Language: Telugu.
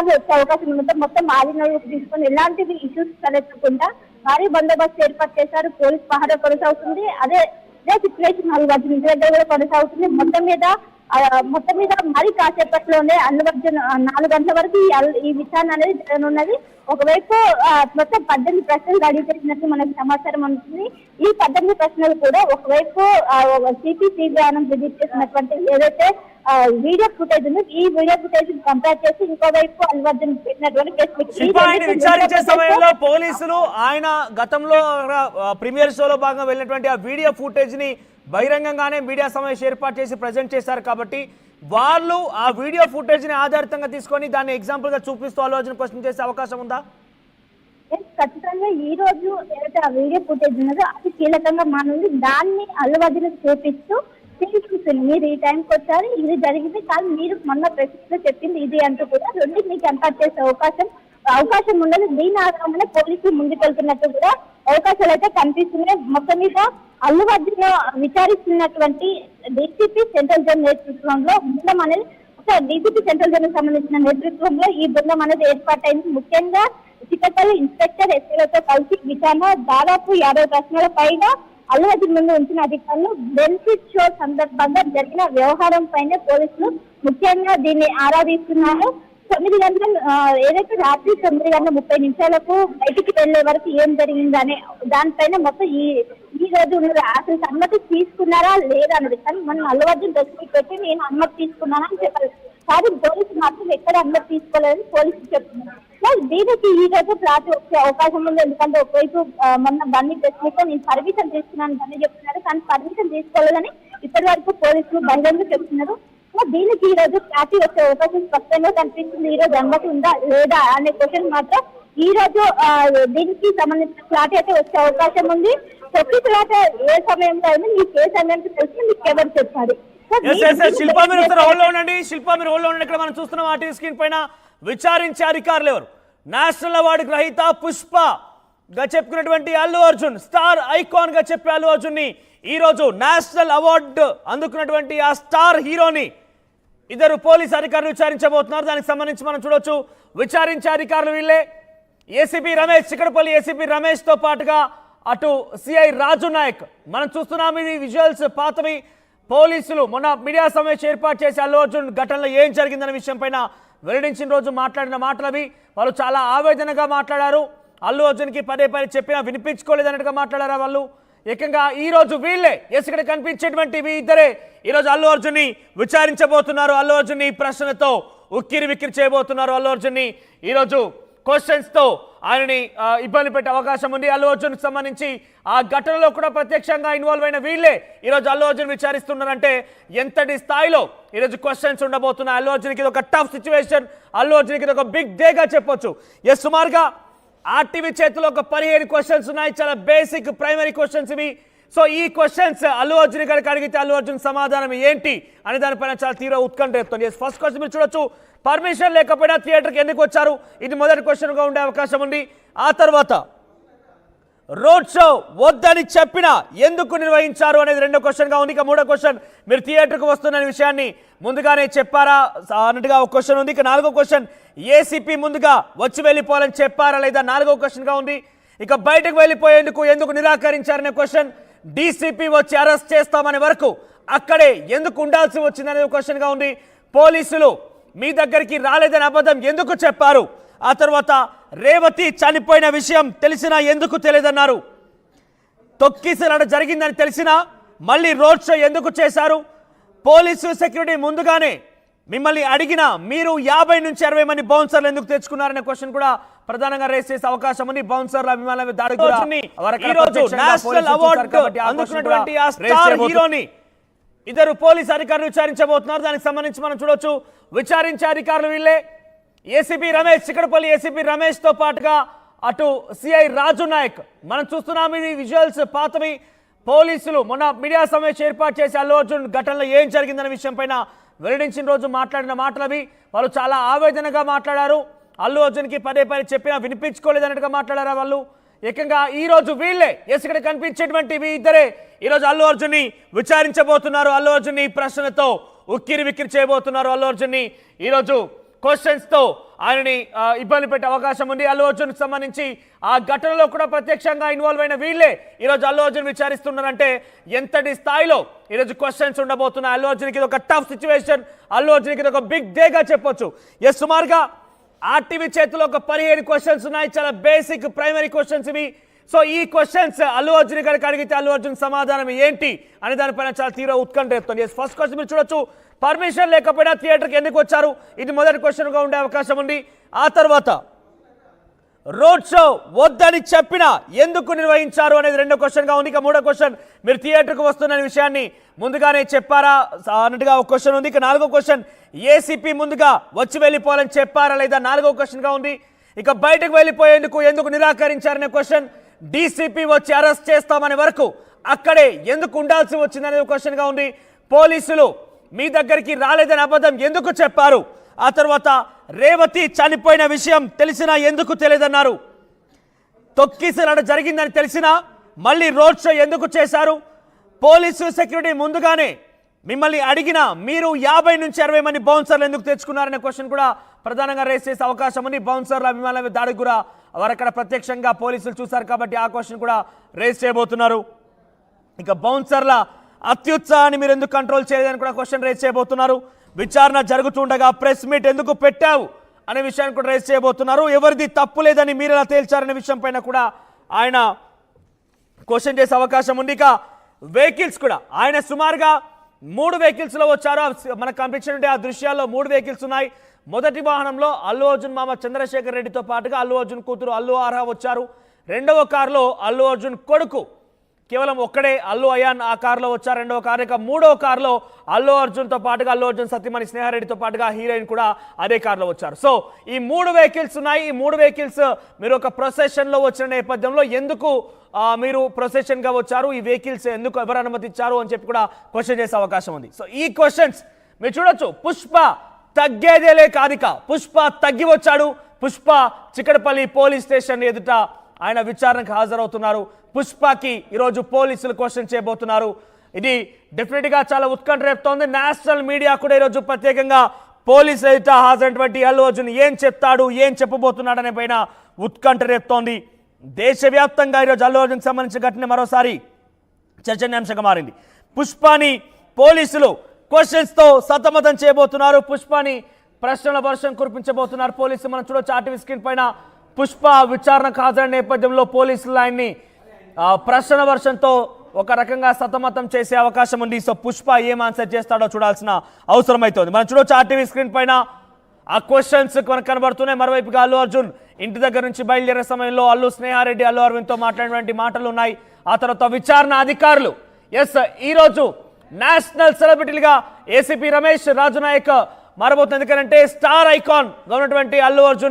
తుఫాన్లు వచ్చే అవకాశం ఉండటం మొత్తం ఆధీనంలోకి తీసుకొని ఎలాంటివి ఇష్యూస్ తలెత్తకుండా భారీ బందోబస్తు ఏర్పాటు చేశారు. పోలీస్ పహారా కొనసాగుతుంది. అదే సిచ్యువేషన్ అల్లు అర్జున్ ఇంటి దగ్గర కూడా కొనసాగుతుంది. మొత్తం మీద మరి కాసేపట్లోనే అల్లు అర్జున్ 4 గంటల వరకు ఈ విచారణ అనేది జరగనున్నది. ఒకవైపు మొత్తం 18 ప్రశ్నలు రెడీ చేసినట్టు మనకు సమాచారం ఉంటుంది. ఈ 18 ప్రశ్నలు కూడా ఒకవైపు సిపిసిబి రిలీజ్ చేసినటువంటి ఏదైతే వీడియో ఫుటేజ్ ఉంది, ఈ వీడియో ఫుటేజ్ కంపేర్ చేసి ఇంకోవైపు అల్లు అర్జున్ పెట్టినటువంటి విచారించే సమయంలో పోలీసులు ఆయన గతంలో ప్రీమియర్ షోలో భాగంగా వెళ్ళినటువంటి ఆ వీడియో ఫుటేజ్ ని బహిరంగంగానే మీడియా సమావేశం ఏర్పాటు చేసి ప్రజెంట్ చేశారు. కాబట్టి వాళ్ళు ఆ వీడియో ఫుటేజ్ ని ఆధారితంగా తీసుకొని దాన్ని ఎగ్జాంపుల్ గా చూపిస్తూ అల్లు అర్జున్ క్వశ్చన్ చేసే అవకాశం ఉందా? ఖచ్చితంగా ఈ రోజు ఏదైతే ఆ వీడియో ఫుటేజ్ ఉన్నదో అది కీలకంగా మానుంది. దాన్ని అల్లు అర్జున్ చూపిస్తూ చూపిస్తుంది, మీరు ఈ టైంకి వచ్చారు, ఇది జరిగింది, కానీ మీరు మొన్న ప్రెస్ లో చెప్పింది ఇది అంటూ కూడా రెండింటిని కంపేర్ చేసే అవకాశం ఉండదు. దీని ఆధారంగానే పోలీసులు ముందుకెళ్తున్నట్టు కూడా అవకాశాలు అయితే కనిపిస్తున్నాయి. మొత్తం మీద అల్లు అర్జున్ విచారిస్తున్నటువంటి డీసీపీ సెంట్రల్ జోన్ నేతృత్వంలో బృందం అనేది డీసీపీ సెంట్రల్ జోన్ సంబంధించిన నేతృత్వంలో ఈ బృందం అనేది ఏర్పాటైంది. ముఖ్యంగా చిక్కపల్లి ఇన్స్పెక్టర్ ఎస్పీలతో కలిసి విచారణ దాదాపు 50 ప్రశ్నల పైగా అల్లు అర్జున్ ముందు ఉంచిన అధికారులు బెనిఫిట్ షో సందర్భంగా జరిగిన వ్యవహారం పైన పోలీసులు ముఖ్యంగా దీన్ని ఆరాధిస్తున్నారు. 9 గంటల ఏదైతే రాత్రి 9:30 బయటికి వెళ్లే వరకు ఏం జరిగిందనే దానిపైన మొత్తం ఈ రోజు ఉన్నది. అసలు అనుమతి తీసుకున్నారా లేదా అన్నది, కానీ మనం అల్లు అర్జున్ ప్రెస్ పెట్టి నేను అనుమతి తీసుకున్నానని చెప్పారు. కానీ పోలీసు మాత్రం ఎక్కడ అనుమతి తీసుకోలేదని పోలీసులు చెప్తున్నారు. దీనికి ఈ రోజు రాత్రి వచ్చే అవకాశం ఉంది. ఎందుకంటే ఒకవైపు మొన్న బండి ప్రెస్ మీట్ నేను పర్మిషన్ తీసుకున్నాను బండి చెప్తున్నారు, కానీ పర్మిషన్ తీసుకోలేదని ఇప్పటి వరకు పోలీసులు బహిరంగ చెప్తున్నారు. దీనికి ఈ రోజు క్లారిటీ వచ్చే అవకాశం స్పష్టంగా కనిపిస్తుంది. ఈ రోజు అనుమతి ఉందా లేదా అనే క్వశ్చన్ మాత్రం ఈ రోజు దీనికి సంబంధించిన క్లారిటీ అయితే వచ్చే అవకాశం ఉంది. చెప్పిన తర్వాత ఏ సమయంలో అయినా మీకు ఏ సమయానికి తెలిసి మీకు ఎవరు చెప్పాలి. శిల్పా మీరు హోల్డ్ ఉండండి, శిల్పా మీరు హోల్డ్ ఉండండి. ఇక్కడ మనం చూస్తున్నాం ఆ టీవీ స్క్రీన్ పైన విచారించే అధికారులు ఎవరు? నేషనల్ అవార్డు గ్రహీత పుష్ప గా చెప్పుకున్నటువంటి అల్లు అర్జున్, స్టార్ ఐకాన్ గా చెప్పే అల్లు అర్జున్ ని ఈ రోజు నేషనల్ అవార్డు అందుకున్నటువంటి ఆ స్టార్ హీరోని ఇద్దరు పోలీసు అధికారులు విచారించబోతున్నారు. దానికి సంబంధించి మనం చూడొచ్చు. విచారించే అధికారులు వీళ్ళే. ఏసీపీ రమేష్, చిక్కడపల్లి ఏసీపీ రమేష్ తో పాటుగా అటు సిఐ రాజు నాయక్. మనం చూస్తున్నాం ఇది విజువల్స్ పాతవి. పోలీసులు మొన్న మీడియా సమావేశం ఏర్పాటు చేసి అల్లు అర్జున్ ఘటనలో ఏం జరిగిందనే విషయం పైన వెల్లడించిన రోజు మాట్లాడిన మాటలవి. వాళ్ళు చాలా ఆవేదనగా మాట్లాడారు. అల్లు అర్జున్కి పదే చెప్పినా వినిపించుకోలేదన్నట్టుగా మాట్లాడారు వాళ్ళు. ఏకంగా ఈ రోజు వీళ్ళే ఇక్కడ కనిపించేటువంటి ఇద్దరే ఈరోజు అల్లు అర్జున్ని విచారించబోతున్నారు. అల్లు అర్జున్ని ప్రశ్నలతో ఉక్కిరి విక్కిరి చేయబోతున్నారు. అల్లు అర్జున్ని ఈరోజు క్వశ్చన్స్తో ఆయనని ఇబ్బంది పెట్టే అవకాశం ఉంది. అల్లు అర్జున్కి సంబంధించి ఆ ఘటనలో కూడా ప్రత్యక్షంగా ఇన్వాల్వ్ అయిన వీళ్ళే ఈరోజు అల్లు అర్జున్ విచారిస్తున్నారంటే ఎంతటి స్థాయిలో ఈరోజు క్వశ్చన్స్ ఉండబోతున్నాయి. అల్లు అర్జున్కి ఇది ఒక టఫ్ సిచ్యువేషన్. అల్లు అర్జున్కి ఇది ఒక బిగ్ డేగా చెప్పొచ్చు. సుమారుగా ఆర్టీవీ చేతిలో ఒక 15 క్వశ్చన్స్ ఉన్నాయి. చాలా బేసిక్ ప్రైమరీ క్వశ్చన్స్ ఇవి. సో ఈ క్వశ్చన్స్ అల్లు అర్జున్ గారికి అడిగితే అల్లు అర్జున్ సమాధానం ఏంటి అనే దానిపైన చాలా తీవ్ర ఉత్కంఠ చెప్తుంది. ఫస్ట్ క్వశ్చన్ మీరు చూడొచ్చు. పర్మిషన్ లేకపోయినా థియేటర్కి ఎందుకు వచ్చారు? ఇది మొదటి క్వశ్చన్గా ఉండే అవకాశం ఉంది. ఆ తర్వాత రోడ్ షో వద్దని చెప్పినా ఎందుకు నిర్వహించారు అనేది రెండో క్వశ్చన్గా ఉంది. ఇక మూడో క్వశ్చన్, మీరు థియేటర్కి వస్తున్న విషయాన్ని ముందుగానే చెప్పారా అన్నట్టుగా ఒక క్వశ్చన్ ఉంది. ఇక నాలుగో క్వశ్చన్, ఏసీపీ ముందుగా వచ్చి వెళ్ళిపోవాలని చెప్పారా లేదా నాలుగో క్వశ్చన్గా ఉంది. ఇక బయటకు వెళ్ళిపోయేందుకు ఎందుకు నిరాకరించారనే క్వశ్చన్, డీసీపీ వచ్చి అరెస్ట్ చేస్తామనే వరకు అక్కడే ఎందుకు ఉండాల్సి వచ్చిందనే క్వశ్చన్గా ఉంది. పోలీసులు మీ దగ్గరికి రాలేదని అబద్ధం ఎందుకు చెప్పారు? ఆ తర్వాత రేవతి చనిపోయిన విషయం తెలిసినా ఎందుకు తెలియదన్నారు? తొక్కిసలాట జరిగిందని తెలిసినా మళ్ళీ రోడ్ షో ఎందుకు చేశారు? పోలీసు సెక్యూరిటీ ముందుగానే మిమ్మల్ని అడిగినా మీరు 50 నుంచి 60 మంది బౌన్సర్లు ఎందుకు తెచ్చుకున్నారనే క్వశ్చన్ కూడా ప్రధానంగా రేస్ చేసే అవకాశం ఉంది. బౌన్సర్ల అభిమానుల దాడికి నేషనల్ అవార్డు అందుకున్నటువంటి ఆ స్టార్ హీరోని ఇద్దరు పోలీసు అధికారులు విచారించబోతున్నారు. దానికి సంబంధించి మనం చూడొచ్చు. విచారించే అధికారులు వీళ్ళే. ఏసీపీ రమేష్, చిక్కడపల్లి ఏసీపీ రమేష్ తో పాటుగా అటు సిఐ రాజు నాయక్. మనం చూస్తున్నాం ఇది విజువల్స్ పాతవి. పోలీసులు మొన్న మీడియా సమావేశం ఏర్పాటు చేసి అల్లు అర్జున్ ఘటనలో ఏం జరిగిందనే విషయం పైన వెల్లడించిన రోజు మాట్లాడిన మాటలవి. వాళ్ళు చాలా ఆవేదనగా మాట్లాడారు. అల్లు అర్జున్కి పదే చెప్పినా వినిపించుకోలేదన్నట్టుగా మాట్లాడారు వాళ్ళు. ఏకంగా ఈ రోజు వీళ్ళే ఇక్కడ కనిపించేటువంటి ఇద్దరే ఈరోజు అల్లు అర్జున్ని విచారించబోతున్నారు. అల్లు అర్జున్ని ప్రశ్నలతో ఉక్కిరి విక్కిరి చేయబోతున్నారు. అల్లు అర్జున్ని ఈరోజు క్వశ్చన్స్ తో ఆయనని ఇబ్బంది పెట్టే అవకాశం ఉంది. అల్లు అర్జున్ సంబంధించి ఆ ఘటనలో కూడా ప్రత్యక్షంగా ఇన్వాల్వ్ అయిన వీళ్ళే ఈరోజు అల్లు అర్జున్ విచారిస్తున్నారంటే ఎంతటి స్థాయిలో ఈరోజు క్వశ్చన్స్ ఉండబోతున్నాయి. అల్లు అర్జున్కి ఇది ఒక టఫ్ సిచ్యువేషన్, అల్లు అర్జున్కి ఇది ఒక బిగ్ డేగా చెప్పొచ్చు. సుమారుగా ఆర్టీవీ చేతిలో ఒక 15 క్వశ్చన్స్ ఉన్నాయి, చాలా బేసిక్ ప్రైమరీ క్వశ్చన్స్ ఇవి. సో ఈ క్వశ్చన్స్ అల్లు అర్జున్ గారికి అడిగితే అల్లు అర్జున్ సమాధానం ఏంటి అనే దానిపైన చాలా తీవ్ర ఉత్కంఠ రేపుతుంది. ఫస్ట్ క్వశ్చన్ మీరు చూడొచ్చు, పర్మిషన్ లేకపోయినా థియేటర్కి ఎందుకు వచ్చారు? ఇది మొదటి క్వశ్చన్గా ఉండే అవకాశం ఉంది. ఆ తర్వాత రోడ్ షో వద్దని చెప్పినా ఎందుకు నిర్వహించారు అనేది రెండో క్వశ్చన్గా ఉంది. ఇక మూడో క్వశ్చన్, మీరు థియేటర్కి వస్తున్న విషయాన్ని ముందుగానే చెప్పారా అన్నట్టుగా ఒక క్వశ్చన్ ఉంది. ఇక నాలుగో క్వశ్చన్, ఏసీపీ ముందుగా వచ్చి వెళ్ళిపోవాలని చెప్పారా లేదా నాలుగో క్వశ్చన్గా ఉంది. ఇక బయటకు వెళ్ళిపోయేందుకు ఎందుకు నిరాకరించారనే క్వశ్చన్, డీసీపీ వచ్చి అరెస్ట్ చేస్తామనే వరకు అక్కడే ఎందుకు ఉండాల్సి వచ్చిందనే క్వశ్చన్గా ఉంది. పోలీసులు మీ దగ్గరికి రాలేదని అబద్ధం ఎందుకు చెప్పారు? ఆ తర్వాత రేవతి చనిపోయిన విషయం తెలిసినా ఎందుకు తెలియదన్నారు? తొక్కిసలాట జరిగిందని తెలిసినా మళ్ళీ రోడ్ షో ఎందుకు చేశారు? పోలీసు సెక్యూరిటీ ముందుగానే మిమ్మల్ని అడిగినా మీరు 50 నుంచి 60 మంది బౌన్సర్లు ఎందుకు తెచ్చుకున్నారనే క్వశ్చన్ కూడా ప్రధానంగా రేస్ చేసే అవకాశం ఉంది. బౌన్సర్ల అభిమానుల దాడికి కూడా వారక్కడ ప్రత్యక్షంగా పోలీసులు చూశారు కాబట్టి ఆ క్వశ్చన్ కూడా రేస్ చేయబోతున్నారు. ఇక బౌన్సర్ల అత్యుత్సాహాన్ని మీరు ఎందుకు కంట్రోల్ చేయలేదని కూడా క్వశ్చన్ రేస్ చేయబోతున్నారు. విచారణ జరుగుతుండగా ప్రెస్ మీట్ ఎందుకు పెట్టావు అనే విషయాన్ని కూడా రేస్ చేయబోతున్నారు. ఎవరిది తప్పు లేదని మీరు ఎలా తేల్చారనే విషయం పైన కూడా ఆయన క్వశ్చన్ చేసే అవకాశం ఉంది. ఇక వెహికల్స్ కూడా ఆయన సుమారుగా 3 వెహికల్స్లో వచ్చారు. మనకు కనిపించినట్టు ఆ దృశ్యాల్లో 3 వెహికల్స్ ఉన్నాయి. మొదటి వాహనంలో అల్లు అర్జున్ మామ చంద్రశేఖర్ రెడ్డితో పాటుగా అల్లు అర్జున్ కూతురు అల్లు ఆర్హా వచ్చారు. రెండవ కారులో అల్లు అర్జున్ కొడుకు కేవలం ఒక్కడే అల్లు అయాన్ ఆ కారులో వచ్చారు రెండవ కారు. ఇక మూడవ కారులో అల్లు అర్జున్తో పాటుగా అల్లు అర్జున్ సతీమణి స్నేహారెడ్డితో పాటుగా హీరోయిన్ కూడా అదే కారులో వచ్చారు. సో ఈ 3 వెహికల్స్ ఉన్నాయి. ఈ 3 వెహికల్స్ మీరు ఒక ప్రొసెషన్లో వచ్చిన నేపథ్యంలో ఎందుకు మీరు ప్రొసెషన్గా వచ్చారు, ఈ వెహికల్స్ ఎందుకు ఎవరు అనుమతించారు అని చెప్పి కూడా క్వశ్చన్ చేసే అవకాశం ఉంది. సో ఈ క్వశ్చన్స్ మీరు చూడొచ్చు. పుష్ప తగ్గేదేలే కాదిక, పుష్ప తగ్గి వచ్చాడు. పుష్ప చిక్కడపల్లి పోలీస్ స్టేషన్ ఎదుట ఆయన విచారణకు హాజరవుతున్నారు. పుష్పకి ఈరోజు పోలీసులు క్వశ్చన్ చేయబోతున్నారు. ఇది డెఫినెట్గా చాలా ఉత్కంఠ రేపుతోంది. నేషనల్ మీడియా కూడా ఈరోజు ప్రత్యేకంగా పోలీసులు ఎదుట హాజరైనటువంటి అల్లు అర్జున్ ఏం చెప్తాడు, ఏం చెప్పబోతున్నాడు అనే పైన ఉత్కంఠ రేపుతోంది. దేశవ్యాప్తంగా ఈరోజు అల్లు అర్జున్కి సంబంధించిన ఘటన మరోసారి చర్చనీయాంశంగా మారింది. పుష్పని పోలీసులు క్వశ్చన్స్తో సతమతం చేయబోతున్నారు. పుష్పని ప్రశ్నల వర్షం కురిపించబోతున్నారు పోలీసులు. మనం చూడొచ్చు ఆర్టీవీ స్క్రీన్ పైన. పుష్ప విచారణకు హాజరైన నేపథ్యంలో పోలీసులు ఆయన్ని ప్రశ్న వర్షంతో ఒక రకంగా సతమతం చేసే అవకాశం ఉంది. సో పుష్ప ఏం ఆన్సర్ చేస్తాడో చూడాల్సిన అవసరం అవుతుంది. మనం చూడొచ్చు ఆర్టీవీ స్క్రీన్ పైన ఆ క్వశ్చన్స్ మనకు కనబడుతున్నాయి. మరోవైపుగా అల్లు అర్జున్ ఇంటి దగ్గర నుంచి బయలుదేరే సమయంలో అల్లు స్నేహారెడ్డి అల్లు అరవింద్తో మాట్లాడినటువంటి మాటలు ఉన్నాయి. ఆ తర్వాత విచారణ అధికారులు ఈరోజు నేషనల్ సెలబ్రిటీలుగా ఏసీపీ రమేష్ రాజునాయక్ మారబోతుంది. ఎందుకంటే స్టార్ ఐకాన్ గా ఉన్నటువంటి అల్లు అర్జున్